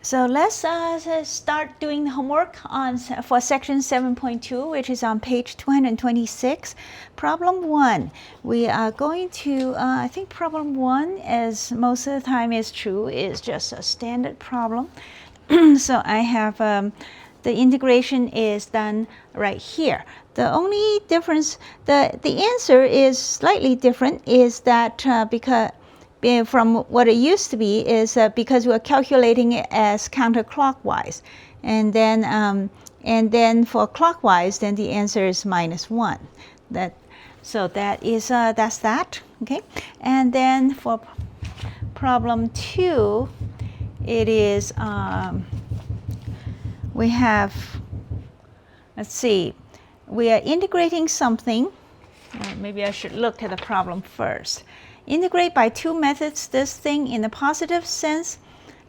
So let's start doing the homework for section 7.2, which is on page 226. Problem 1. We are going to, I think problem 1, as most of the time is true, is just a standard problem. So I have the integration is done right here. The only difference, the answer is slightly different, is that because from what it used to be is because we're calculating it as counterclockwise, and then for clockwise, then the answer is -1. So that is that's that. Okay, and then for problem 2, it is we have, let's see, we are integrating something. Maybe I should look at the problem first. Integrate by 2 methods this thing in the positive sense,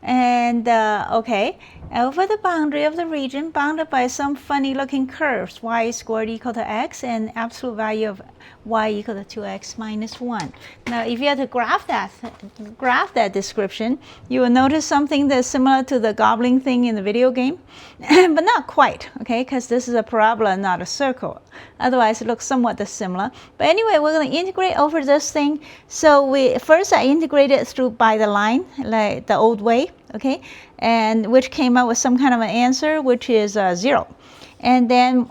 and okay, over the boundary of the region bounded by some funny looking curves, y squared equal to x and absolute value of y equal to 2x minus 1. Now if you had to graph that description, you will notice something that's similar to the gobbling thing in the video game, but not quite, okay, because this is a parabola, not a circle. Otherwise it looks somewhat similar. But anyway, we're going to integrate over this thing. So I integrated through by the line, like the old way, okay, and which came out with some kind of an answer, which is 0. And then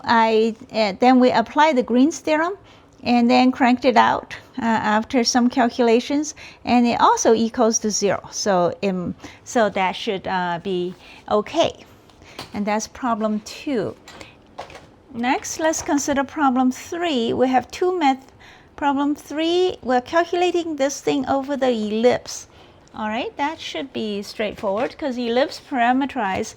then we applied the Green's theorem, and then cranked it out after some calculations, and it also equals to 0. So that should be okay. And that's problem 2. Next, let's consider problem 3. We have 2 methods. Problem 3, we're calculating this thing over the ellipse. All right, that should be straightforward because ellipse parameterized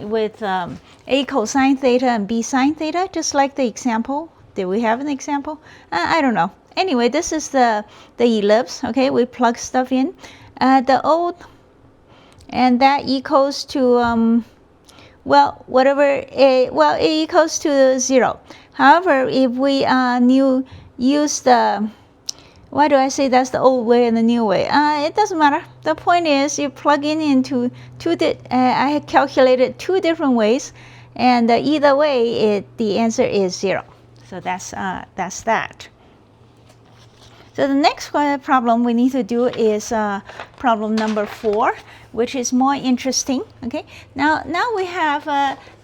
with a cosine theta and b sine theta, just like the example. Did we have an example? I don't know. Anyway, this is the ellipse. Okay, we plug stuff in. And that equals to well, whatever. Well, it equals to 0. However, if we use the, why do I say that's the old way and the new way? It doesn't matter. The point is you plug in into I had calculated 2 different ways, and either way, the answer is 0. So that's that. So the next problem we need to do is problem number 4, which is more interesting. Okay, now we have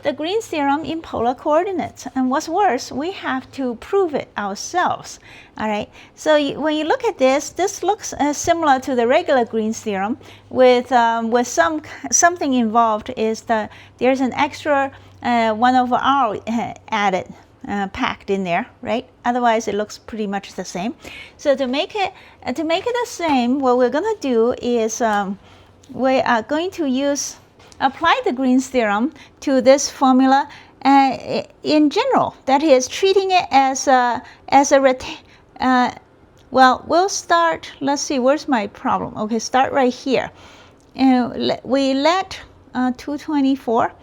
the Green's theorem in polar coordinates, and what's worse, we have to prove it ourselves. All right, so when you look at this looks similar to the regular Green's theorem with something involved, is there's an extra 1/r added. Packed in there, right? Otherwise it looks pretty much the same. So to make it the same, what we're going to do is we are going to apply the Green's theorem to this formula in general. That is, treating it as a well, we'll start, let's see, where's my problem? Okay, start right here. We let 224,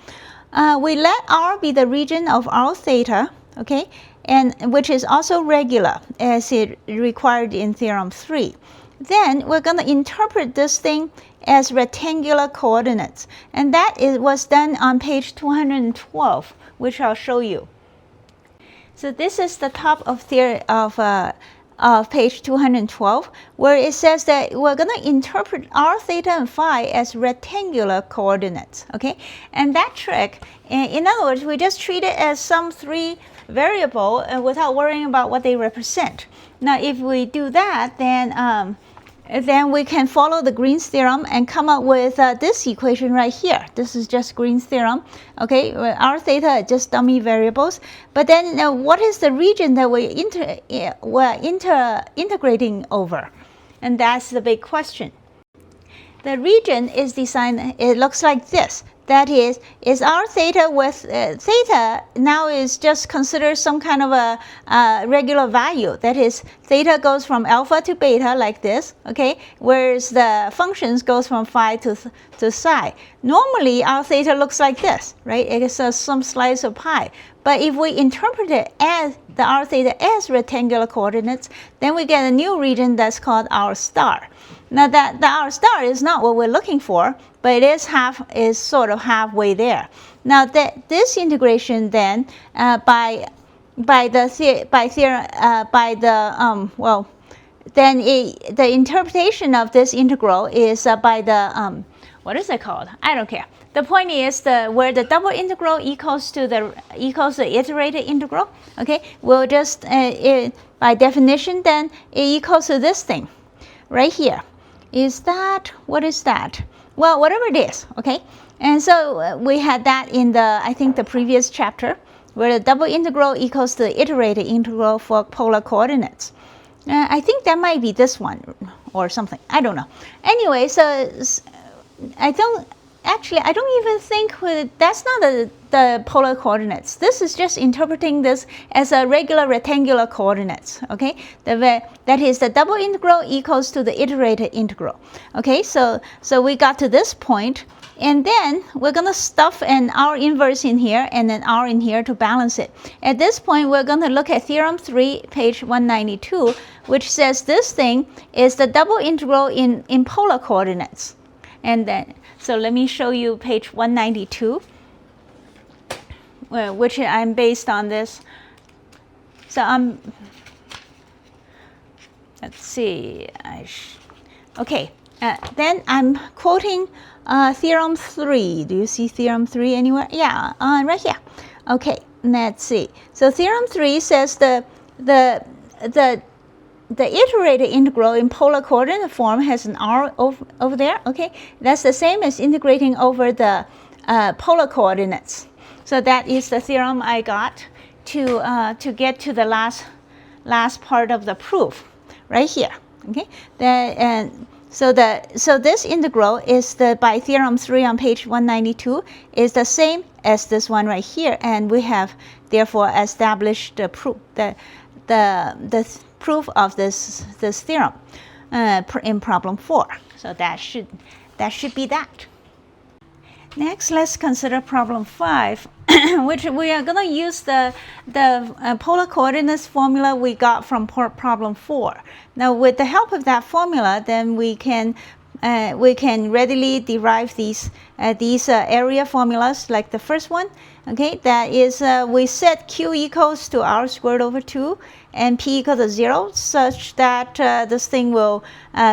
we let R be the region of R theta, okay, and which is also regular as it required in theorem 3. Then we're going to interpret this thing as rectangular coordinates, and that was done on page 212, which I'll show you. So this is the top of page 212, where it says that we're going to interpret r theta and phi as rectangular coordinates. Okay, and that trick, in other words, we just treat it as some 3 variable without worrying about what they represent. Now if we do that, then we can follow the Green's theorem and come up with this equation right here. This is just Green's theorem. Okay, r theta are just dummy variables. But then what is the region that we're integrating over? And that's the big question. The region is designed, it looks like this. That is r theta with theta now is just considered some kind of a regular value. That is, theta goes from alpha to beta like this, okay, whereas the functions goes from phi to psi. Normally, r theta looks like this, right? It's some slice of pie. But if we interpret it as the r theta as rectangular coordinates, then we get a new region that's called r star. Now the r star is not what we're looking for, but it is sort of halfway there. Now this integration then by the interpretation of this integral is by the what is it called? I don't care. The point is where the double integral equals the iterated integral. Okay, we'll just by definition then it equals to this thing right here. Is that, what is that? Well, whatever it is. Okay, and so we had that in I think the previous chapter, where the double integral equals the iterated integral for polar coordinates. I think that might be this one or something. I don't know. Anyway, so I don't even think that's not the polar coordinates. This is just interpreting this as a regular rectangular coordinates. Okay, that is the double integral equals to the iterated integral. Okay, so we got to this point, and then we're going to stuff an R inverse in here and an R in here to balance it. At this point, we're going to look at Theorem 3, page 192, which says this thing is the double integral in polar coordinates. And then, so let me show you page 192, which I'm based on this. So let's see, okay, then I'm quoting Theorem 3. Do you see Theorem 3 anywhere? Yeah, right here. Okay, let's see. So Theorem 3 says the iterated integral in polar coordinate form has an R over there. Okay, that's the same as integrating over the polar coordinates. So that is the theorem I got to get to the last part of the proof, right here. Okay, so this integral is by Theorem 3 on page 192 is the same as this one right here, and we have therefore established the proof the proof of this theorem in problem 4. So that should be that. Next, let's consider problem 5, which we are going to use the polar coordinates formula we got from problem 4. Now, with the help of that formula, then we can readily derive these area formulas, like the first one. Okay, that is we set Q equals to R squared over 2 and P equals to 0, such that this thing will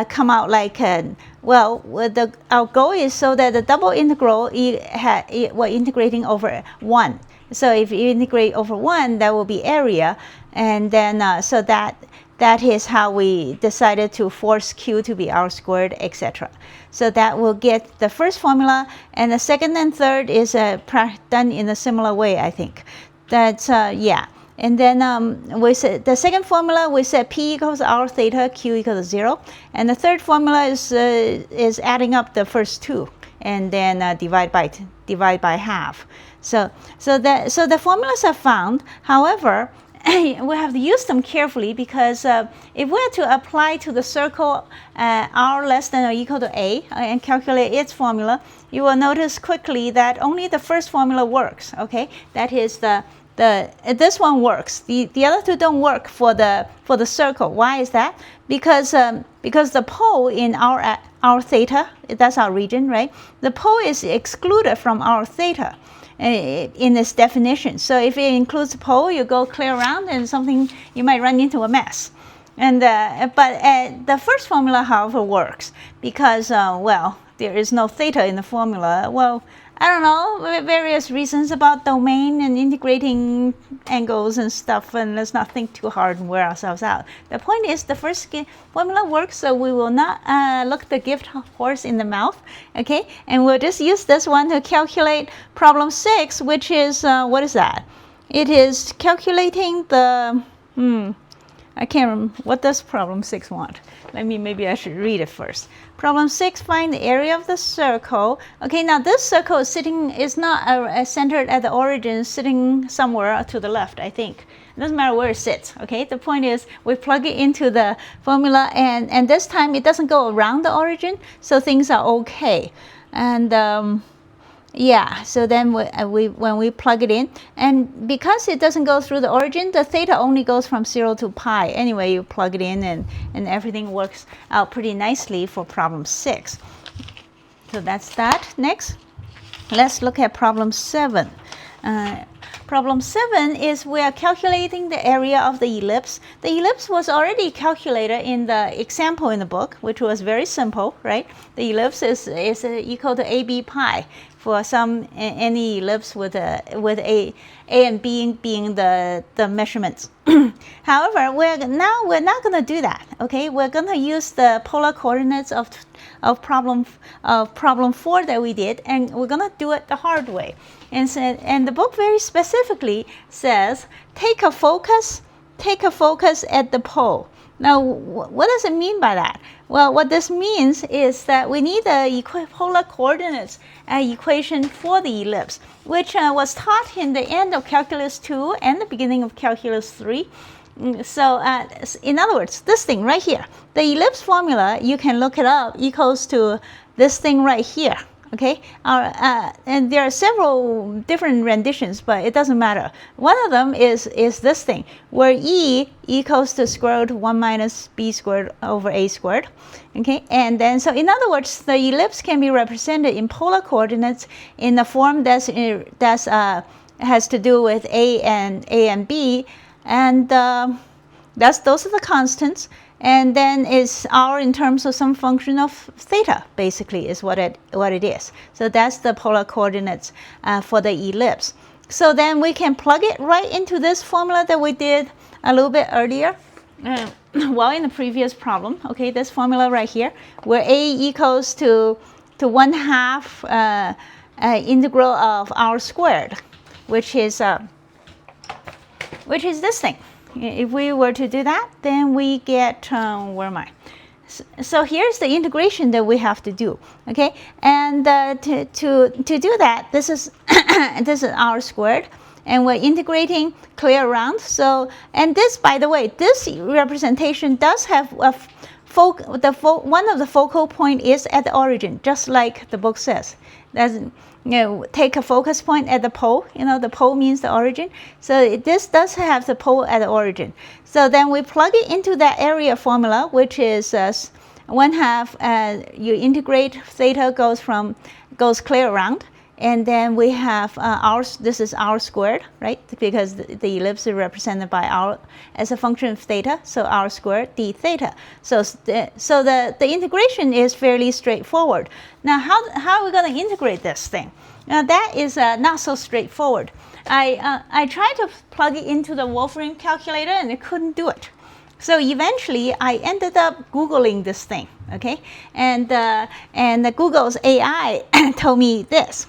come out like our goal is so that the double integral we're integrating over 1. So if you integrate over 1, that will be area, and then so that is how we decided to force Q to be R squared, etc. So that will get the first formula, and the second and third is done in a similar way, I think. That's yeah. And then we said the second formula, we said P equals R theta, Q equals 0. And the third formula is adding up the first two, and then divide by half. So the formulas are found. However, we have to use them carefully, because if we're to apply to the circle R less than or equal to A and calculate its formula, you will notice quickly that only the first formula works. Okay, that is this one works. The other two don't work for the circle. Why is that? Because the pole in our theta, that's our region, right? The pole is excluded from our theta in this definition. So if it includes the pole, you go clear around and you might run into a mess. And but the first formula, however, works because there is no theta in the formula. Well, I don't know, various reasons about domain and integrating angles and stuff, and let's not think too hard and wear ourselves out. The point is the first formula works, so we will not look the gift horse in the mouth, okay? And we'll just use this one to calculate problem 6, which is, what is that? It is calculating the, I can't remember, what does problem 6 want? Maybe I should read it first. Problem 6, find the area of the circle. Okay, now this circle is not centered at the origin, sitting somewhere to the left, I think. It doesn't matter where it sits, okay? The point is we plug it into the formula, and this time it doesn't go around the origin, so things are okay. And yeah, so then when we plug it in, and because it doesn't go through the origin, the theta only goes from 0 to pi. Anyway, you plug it in, and everything works out pretty nicely for problem 6. So that's that. Next, let's look at problem 7. Problem 7 is we are calculating the area of the ellipse. The ellipse was already calculated in the example in the book, which was very simple, right? The ellipse is equal to AB pi for any ellipse with A and B being the measurements. However, we're not going to do that. Okay, we're going to use the polar coordinates of problem 4 that we did, and we're going to do it the hard way. And the book very specifically says take a focus at the pole. Now, what does it mean by that? Well, what this means is that we need the polar coordinates equation for the ellipse, which was taught in the end of Calculus 2 and the beginning of Calculus 3. So, in other words, this thing right here, the ellipse formula, you can look it up, equals to this thing right here. Okay, and there are several different renditions, but it doesn't matter. One of them is this thing, where E equals to square root 1 minus B squared over A squared. Okay, and then, so in other words, the ellipse can be represented in polar coordinates in the form that's has to do with A and B, and those are the constants. And then it's R in terms of some function of theta, basically, is what it is. So that's the polar coordinates for the ellipse. So then we can plug it right into this formula that we did a little bit earlier, well, in the previous problem. Okay, this formula right here, where A equals to 1/2 integral of R squared, which is this thing. If we were to do that, then we get, where am I? So here's the integration that we have to do, okay? And to do that, this is this is R squared, and we're integrating clear around. So, and this, by the way, this representation does have a one of the focal point is at the origin, just like the book says. That's, take a focus point at the pole. The pole means the origin. So this does have the pole at the origin. So then we plug it into that area formula, which is 1/2. You integrate, theta goes clear around, and then we have this is R squared, right? Because the ellipse is represented by R as a function of theta, so R squared d theta. So the integration is fairly straightforward. Now, how are we going to integrate this thing? Now, that is not so straightforward. I tried to plug it into the Wolfram calculator, and it couldn't do it. So eventually, I ended up Googling this thing, okay? And Google's AI told me this.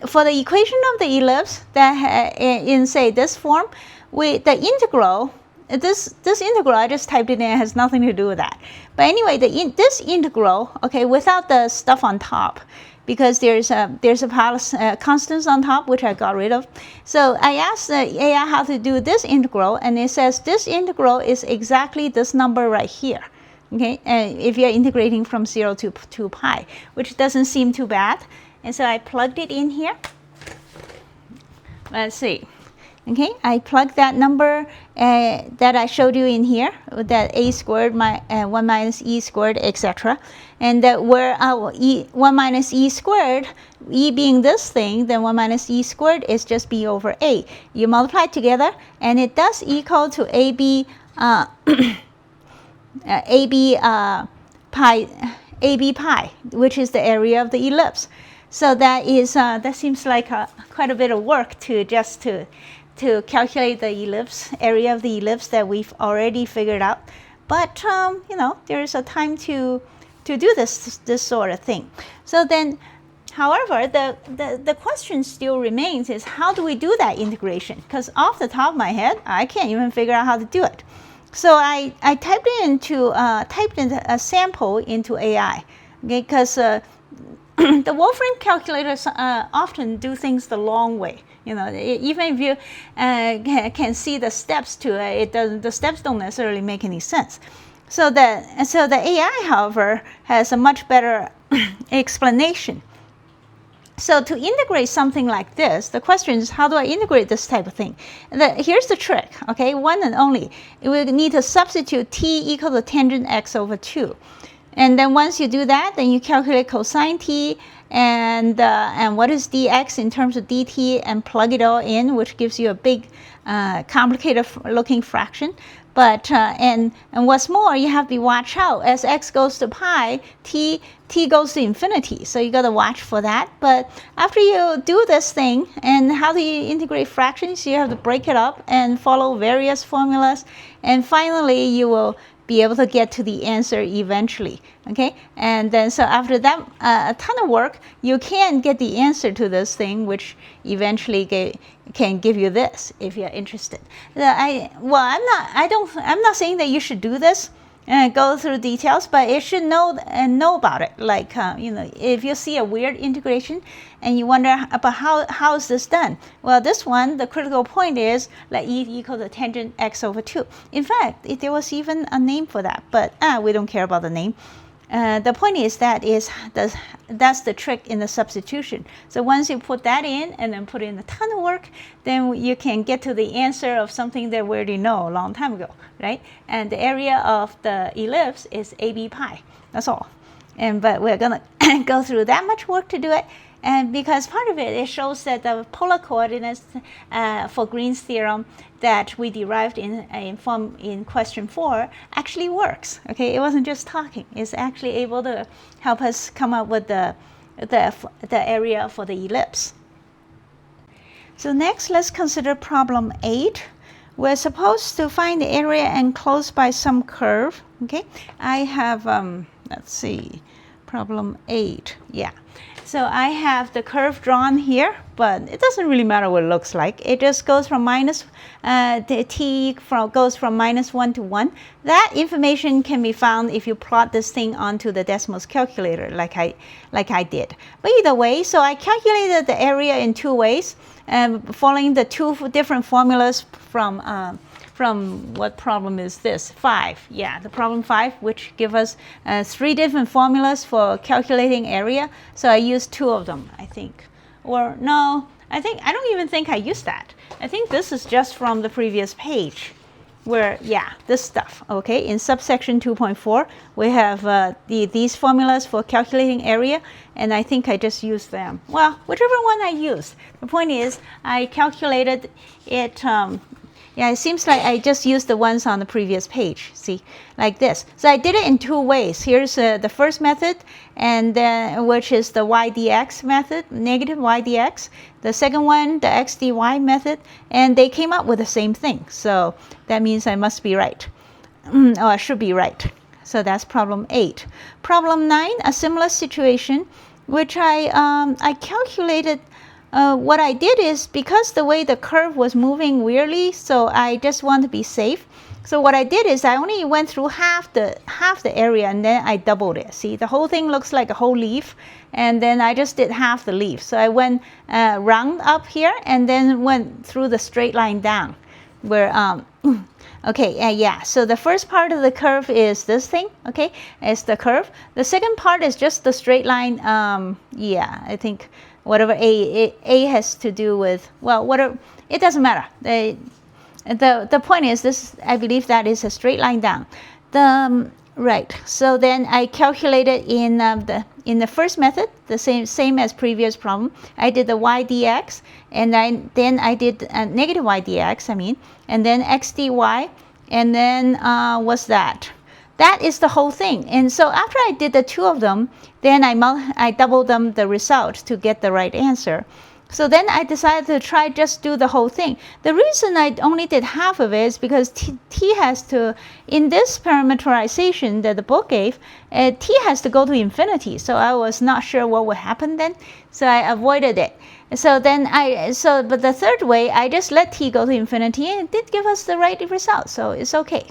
For the equation of the ellipse that in, say, this form, the integral, this integral, I just typed it in, it has nothing to do with that. But anyway, this integral, okay, without the stuff on top, because there's a constants on top, which I got rid of. So I asked the AI how to do this integral, and it says this integral is exactly this number right here. Okay, if you're integrating from 0 to 2 pi, which doesn't seem too bad. And so I plugged it in here. Let's see. Okay, I plugged that number that I showed you in here, that A squared 1 minus E squared, etc. And that where 1 minus E squared, E being this thing, then 1 minus E squared is just B over A. You multiply together, and it does equal to AB pi, which is the area of the ellipse. So that seems like quite a bit of work to calculate the ellipse, area of the ellipse that we've already figured out. But there is a time to do this sort of thing. So then, however, the question still remains is how do we do that integration? Because off the top of my head, I can't even figure out how to do it. So I typed in a sample into AI, okay? Because the Wolfram calculators often do things the long way. Even if you can see the steps to it, the steps don't necessarily make any sense. So the AI, however, has a much better explanation. So to integrate something like this, the question is, how do I integrate this type of thing? Here's the trick, okay? One and only. We need to substitute t equal to tangent x over 2. And then once you do that, then you calculate cosine t and what is dx in terms of dt and plug it all in, which gives you a big complicated looking fraction. But and what's more, you have to watch out as x goes to pi, t goes to infinity. So you got to watch for that. But after you do this thing, and how do you integrate fractions? You have to break it up and follow various formulas, and finally you will be able to get to the answer eventually. Okay, and then so after that a ton of work, you can get the answer to this thing, which eventually can give you this if you're interested. I'm not saying that you should do this and go through details, but you should know about it. Like if you see a weird integration and you wonder about how is this done, well, this one, the critical point is let e equal to tangent x over 2. In fact, there was even a name for that, but we don't care about the name. The point is that's the trick in the substitution. So once you put that in and then put in a ton of work, then you can get to the answer of something that we already know a long time ago, right? And the area of the ellipse is AB pi. That's all. But we're gonna go through that much work to do it. And because part of it shows that the polar coordinates for Green's theorem that we derived in question 4 actually works. Okay, it wasn't just talking; it's actually able to help us come up with the area for the ellipse. So next, let's consider problem 8. We're supposed to find the area enclosed by some curve. Okay, I have let's see, problem 8. Yeah. So I have the curve drawn here, but it doesn't really matter what it looks like. It just goes from goes from -1 to 1. That information can be found if you plot this thing onto the Desmos calculator, like I did. But either way, so I calculated the area in 2 ways, following the 2 different formulas from what problem is this? 5. Yeah, the problem 5, which give us 3 different formulas for calculating area. So I used 2 of them, I think. Or no, I don't even think I used that. I think this is just from the previous page where, yeah, this stuff. Okay, in subsection 2.4, we have these formulas for calculating area, and I think I just used them. Well, whichever one I used. The point is, I calculated it. Yeah, it seems like I just used the ones on the previous page, see, like this. So I did it in 2 ways. Here's the first method, and which is the y dx method, negative y dx. The second one, the x dy method, and they came up with the same thing. So that means I must be right. Oh, I should be right. So that's problem 8. Problem 9, a similar situation, which I calculated. What I did is, because the way the curve was moving weirdly, so I just want to be safe. So what I did is I only went through half the area, and then I doubled it. See, the whole thing looks like a whole leaf, and then I just did half the leaf. So I went round up here and then went through the straight line down. Where okay, yeah. So the first part of the curve is this thing. Okay, it's the curve. The second part is just the straight line. Yeah, I think. Whatever A has to do with, well, whatever, it doesn't matter. The point is, this, I believe that is a straight line down. Right. So then I calculated in the first method, the same as previous problem. I did the y dx, and then I did negative y dx. I mean, and then x dy, and then what's that? That is the whole thing. And so after I did the 2 of them, then I doubled them the result to get the right answer. So then I decided to just do the whole thing. The reason I only did half of it is because t has to, in this parameterization that the book gave, t has to go to infinity. So I was not sure what would happen then. So I avoided it. So then but the third way, I just let t go to infinity, and it did give us the right result. So it's okay.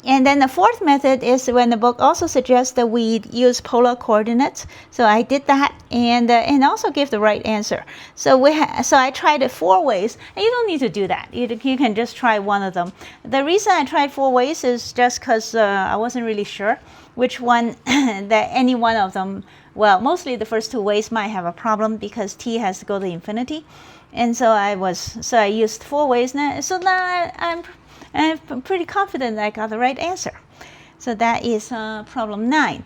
And then the fourth method is when the book also suggests that we use polar coordinates. So I did that, and also give the right answer. So I tried it 4 ways. And you don't need to do that. You can just try one of them. The reason I tried 4 ways is just because I wasn't really sure which one that any one of them. Well, mostly the first 2 ways might have a problem because t has to go to infinity, and so I used 4 ways now. So now I'm pretty confident I got the right answer. So that is problem 9.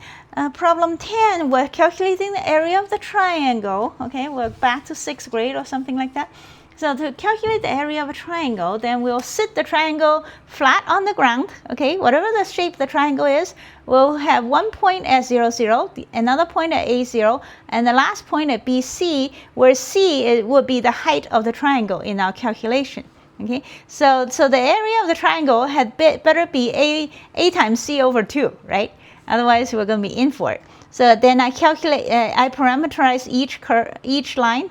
Problem 10, we're calculating the area of the triangle. Okay, we're back to 6th grade or something like that. So to calculate the area of a triangle, then we'll sit the triangle flat on the ground. Okay, whatever the shape the triangle is, we'll have one point at 0, 0, another point at A, 0, and the last point at BC, where C would be the height of the triangle in our calculation. Okay, so the area of the triangle had better be A times C over 2, right? Otherwise, we're going to be in for it. So then I calculate, I parameterize each line,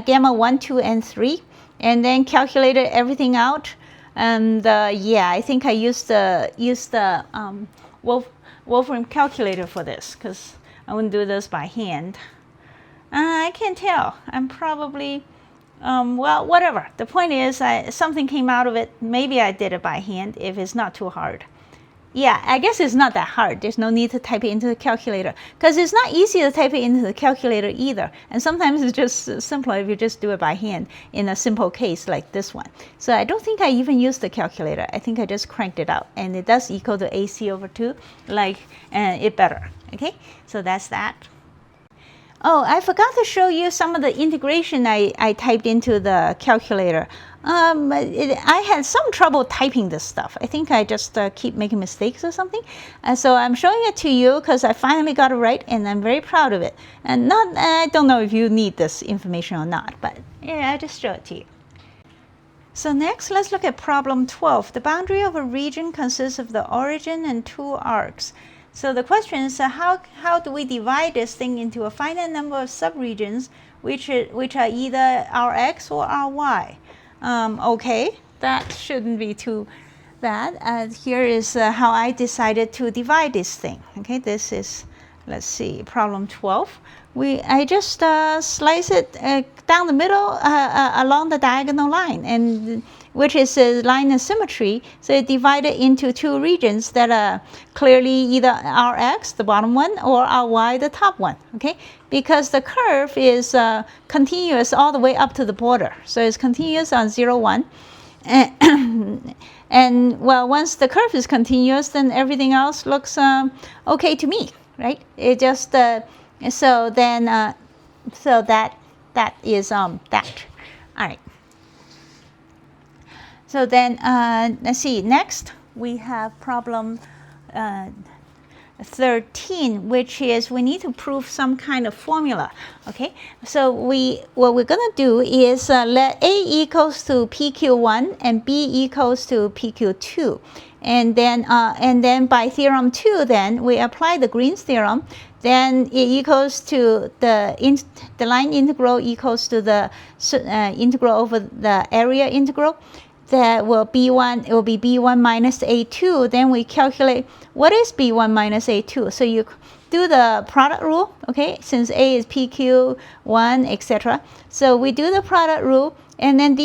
gamma 1, 2, and 3, and then calculated everything out. And yeah, I think I used the Wolfram calculator for this because I wouldn't do this by hand. I can't tell. I'm probably well, whatever. The point is, something came out of it. Maybe I did it by hand if it's not too hard. Yeah, I guess it's not that hard. There's no need to type it into the calculator because it's not easy to type it into the calculator either. And sometimes it's just simpler if you just do it by hand in a simple case like this one. So I don't think I even used the calculator. I think I just cranked it out, and it does equal to AC over 2, like it better. Okay, so that's that. Oh, I forgot to show you some of the integration I typed into the calculator. I had some trouble typing this stuff. I think I just keep making mistakes or something. So I'm showing it to you because I finally got it right, and I'm very proud of it. And I don't know if you need this information or not, but yeah, I just show it to you. So next, let's look at problem 12. The boundary of a region consists of the origin and 2 arcs. So the question is, how do we divide this thing into a finite number of subregions, which are either Rx or Ry? Okay, that shouldn't be too bad. Here is how I decided to divide this thing. Okay, this is, let's see, problem 12. I just slice it down the middle along the diagonal line, and which is a line of symmetry. So it divided into 2 regions that are clearly either Rx, the bottom one, or Ry, the top one. Okay, because the curve is continuous all the way up to the border. So it's continuous on 0, 1. And well, once the curve is continuous, then everything else looks okay to me, right? It just so then so that is that. All right. So then let's see. Next we have problem 13, which is we need to prove some kind of formula. Okay. So what we're gonna do is let A equals to PQ1 and B equals to PQ2, and then by theorem 2, then we apply the Green's theorem. Then it equals to the line integral equals to the integral over the area integral. That will B1, it will be B1 minus A2. Then we calculate what is B1 minus A2. So you do the product rule, okay, since A is PQ1, etc. So we do the product rule, and then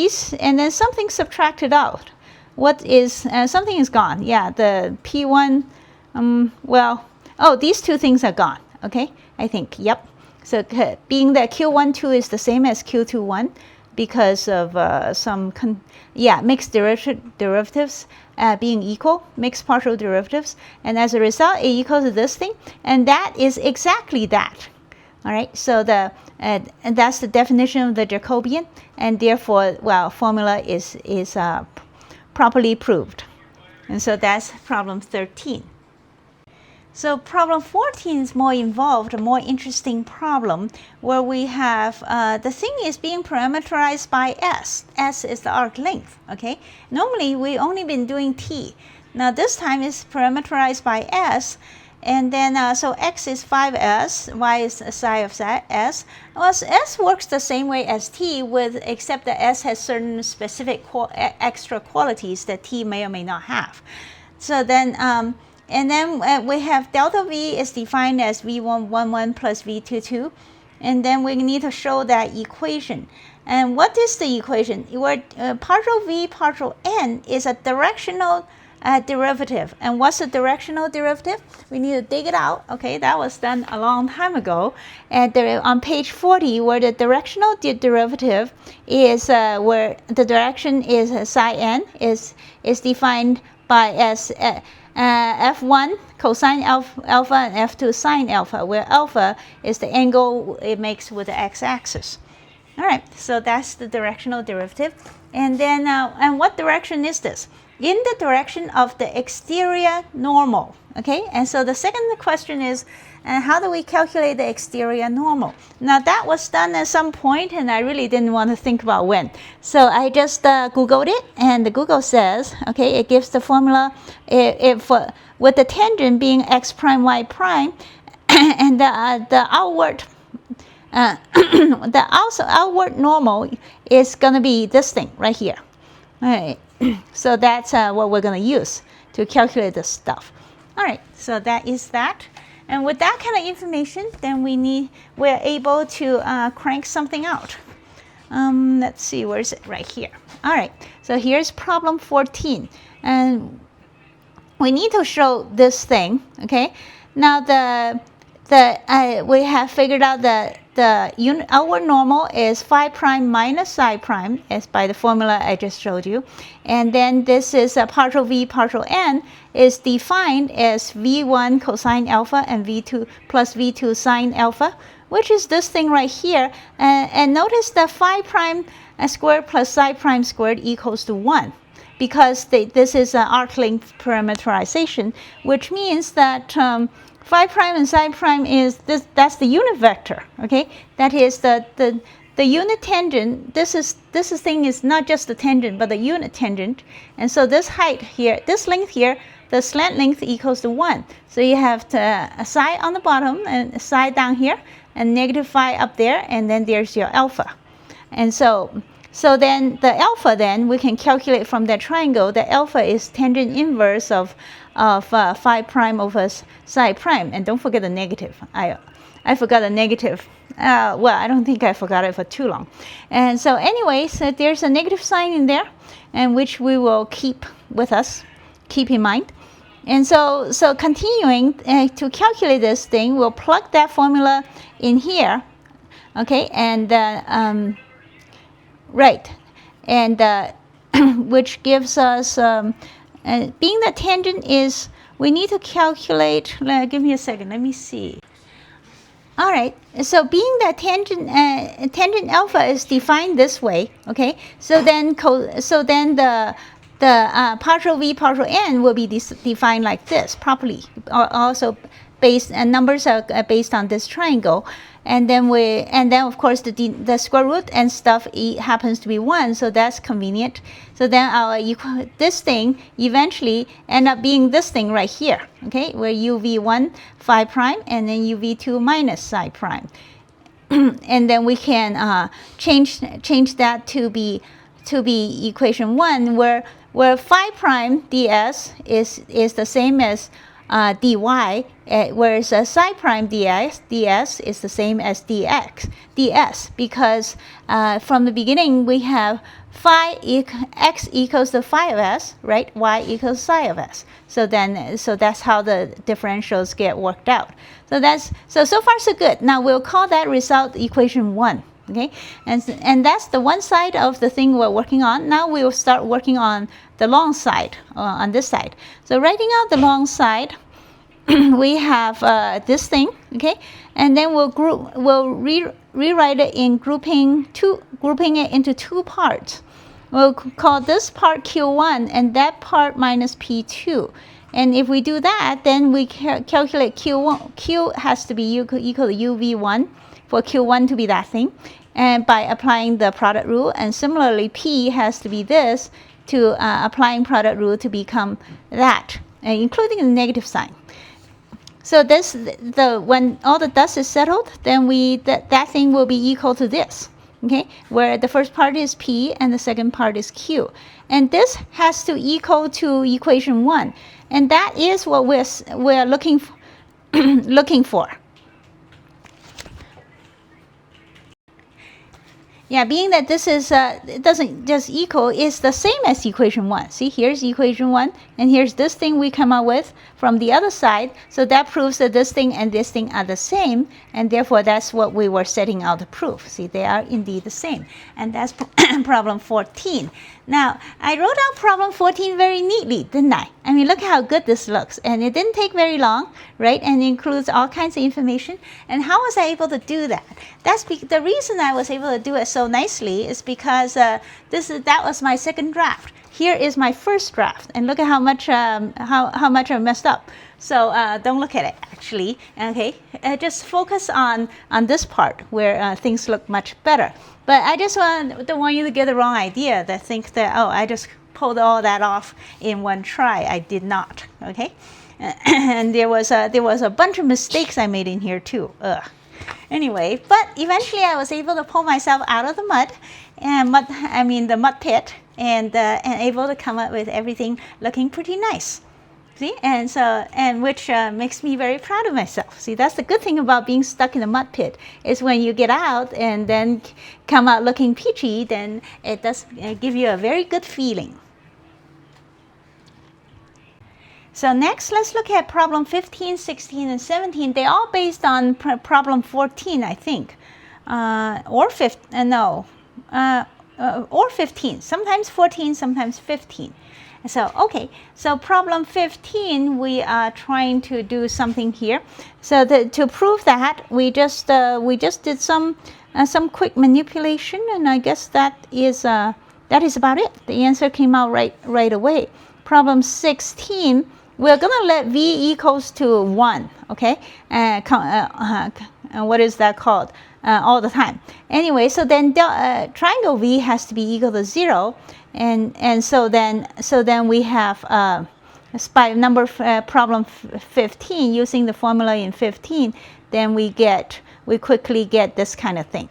something subtracted out. What is, something is gone. Yeah, the P1, well, oh, these 2 things are gone, okay, I think, yep. So being that Q12 is the same as Q21, because of some mixed derivatives being equal, mixed partial derivatives, and as a result, A equals to this thing, and that is exactly that. All right, so and that's the definition of the Jacobian, and therefore, well, formula is properly proved, and so that's problem 13. So problem 14 is more involved, a more interesting problem, where we have the thing is being parameterized by S. S is the arc length, okay? Normally, we've only been doing T. Now, this time it's parameterized by S, and then, so X is 5S, Y is psi of S. Well, S works the same way as T, except that S has certain specific extra qualities that T may or may not have. So then, and then we have delta V is defined as V11 plus V22. And then we need to show that equation. And what is the equation? Where partial V partial N is a directional derivative. And what's a directional derivative? We need to dig it out. Okay, that was done a long time ago. And on page 40, where the directional derivative is where the direction is psi n is defined by as F1 cosine alpha and F2 sine alpha, where alpha is the angle it makes with the x-axis. All right, so that's the directional derivative. And then, and what direction is this? In the direction of the exterior normal, okay? And so the second question is, how do we calculate the exterior normal? Now that was done at some point, and I really didn't want to think about when. So I just Googled it, and the Google says, okay, it gives the formula with the tangent being x prime, y prime, and the outward the outward normal is going to be this thing right here. All right, so that's what we're going to use to calculate this stuff. All right, so that is that. And with that kind of information, then we're able to crank something out. Let's see, where is it? Right here. All right, so here's problem 14. And we need to show this thing, okay? Now we have figured out that the outward normal is phi prime minus psi prime, as by the formula I just showed you. And then this is a partial v partial n is defined as v1 cosine alpha and v2 plus v2 sine alpha, which is this thing right here. And notice that phi prime squared plus psi prime squared equals to 1. Because this is an arc length parameterization, which means that phi prime and psi prime is this. That's the unit vector. Okay, that is the unit tangent. This thing is not just the tangent, but the unit tangent. And so this height here, this length here, the slant length equals to 1. So you have a psi on the bottom and a psi down here, and negative phi up there, and then there's your alpha. And so then the alpha, then we can calculate from that triangle. The alpha is tangent inverse of phi prime over psi prime. And don't forget the negative. I forgot the negative. Well, I don't think I forgot it for too long. And so anyways, there's a negative sign in there, and which we will keep with us, keep in mind. And so continuing to calculate this thing, we'll plug that formula in here, okay, and right, and which gives us, being that tangent is, we need to calculate, give me a second, let me see. All right, so being that tangent alpha is defined this way, okay, so then the partial v partial n will be defined like this properly. Also based, and numbers are based on this triangle. And then of course the square root and stuff happens to be 1, so that's convenient. So then this thing eventually end up being this thing right here, okay, where uv1 phi prime and then uv2 minus psi prime. And then we can change that to be equation 1, where phi prime ds is the same as dy, whereas psi prime ds is the same as ds, because from the beginning we have phi x equals to phi of s, right? Y equals psi of s. So that's how the differentials get worked out. So far so good. Now we'll call that result equation 1. Okay, and that's the one side of the thing we're working on. Now we will start working on the long side, on this side. So writing out the long side, we have this thing, okay, and then we'll rewrite it in grouping it into 2 parts. We'll call this part Q1 and that part minus P2. And if we do that, then we calculate Q1. Q has to be equal to UV1 for Q1 to be that thing, and by applying the product rule. And similarly, P has to be this to applying product rule to become that, including the negative sign. So when all the dust is settled, then that thing will be equal to this, okay, where the first part is P and the second part is Q. And this has to equal to equation 1, and that is what we're looking for. Yeah, being that this is it doesn't just equal, it's the same as equation 1. See, here's equation 1, and here's this thing we come up with from the other side. So that proves that this thing and this thing are the same, and therefore that's what we were setting out to prove. See, they are indeed the same, and that's problem 14. Now, I wrote out problem 14 very neatly, didn't I? I mean, look how good this looks. And it didn't take very long, right? And it includes all kinds of information. And how was I able to do that? The reason I was able to do it so nicely is because that was my second draft. Here is my first draft, and look at how much I messed up. So don't look at it, actually. Okay, just focus on this part where things look much better. But I just don't want you to get the wrong idea that think that, oh, I just pulled all that off in one try. I did not. Okay, and there was a bunch of mistakes I made in here too. Ugh. Anyway, but eventually I was able to pull myself out of the mud, the mud pit, and able to come up with everything looking pretty nice. See, and which makes me very proud of myself. See, that's the good thing about being stuck in a mud pit, is when you get out and then come out looking peachy, then it does give you a very good feeling. So next, let's look at problem 15, 16, and 17. They're all based on problem 14, I think, or 15. Sometimes 14, sometimes 15. So, okay, so problem 15, we are trying to do something here. So to prove that, we just did some quick manipulation, and I guess that is about it. The answer came out right away. Problem 16, we're gonna let v equals to 1, okay? What is that called? All the time. Anyway, so then triangle v has to be equal to 0. And so then we have by problem 15, using the formula in 15, then we quickly get this kind of thing.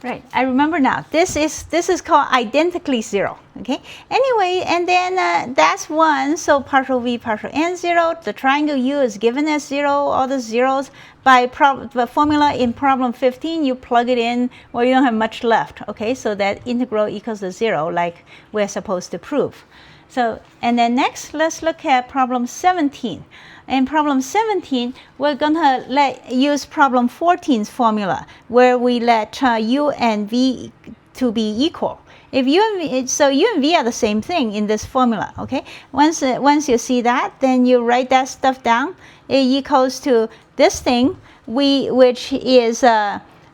Right, I remember now. This is called identically 0. Okay. Anyway, and then that's 1. So partial v partial n 0. The triangle u is given as 0. All the zeros by the formula in problem 15. You plug it in. Well, you don't have much left. Okay. So that integral equals to 0, like we're supposed to prove. So, and then next, let's look at problem 17. In problem 17, we're going to use problem 14's formula, where we let u and v to be equal. If u and v are the same thing in this formula, okay? Once you see that, then you write that stuff down. It equals to this thing, which is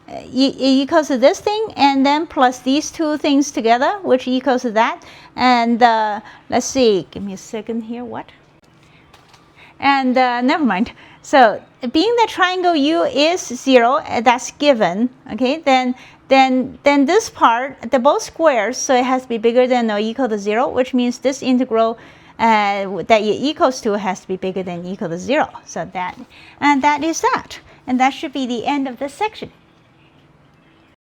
equals to this thing, and then plus these two things together, which equals to that. And let's see, give me a second here, what? And never mind. So being the triangle u is 0, that's given, okay, then this part, they're both squares, so it has to be bigger than or equal to 0, which means this integral that it equals to has to be bigger than or equal to 0. So that is that. And that should be the end of this section.